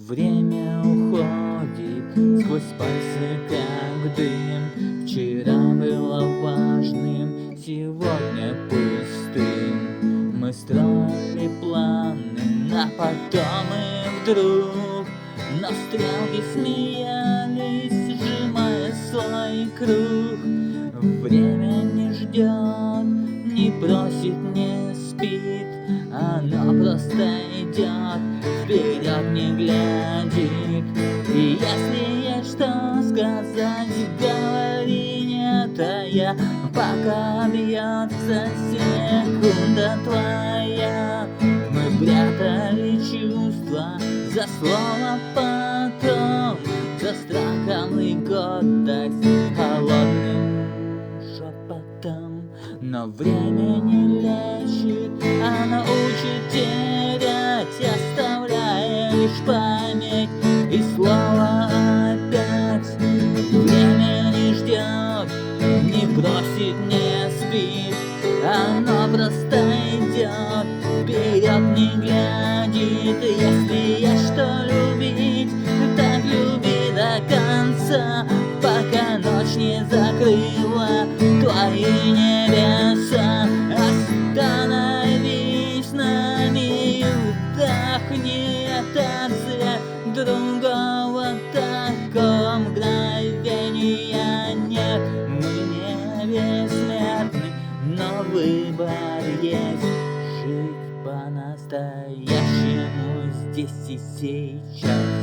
Время уходит сквозь пальцы, как дым. Вчера было важным, сегодня пустым. Мы строили планы на потом, и вдруг на стрелке смеялись, сжимая свой круг. Время не ждет, не просит, не спит, оно просто идет, вперед не глядит. И если есть что сказать, говори, нет, а я пока бьется секунда твоя. Мы прятали чувства за слово потом, за страхом и гордость холодным шепотом. Но время не лечит, оно учит терять, оставляя лишь память и слово опять. Время не ждет, не просит, не спит, оно просто идет, вперед не глядит. Если есть что любить, так люби до конца, пока ночь не закрыла твои небеса. Остановись на миг, вдохни это зря, другого такого мгновения нет. Мы не бессмертны, но выбор есть. Жить по-настоящему здесь и сейчас.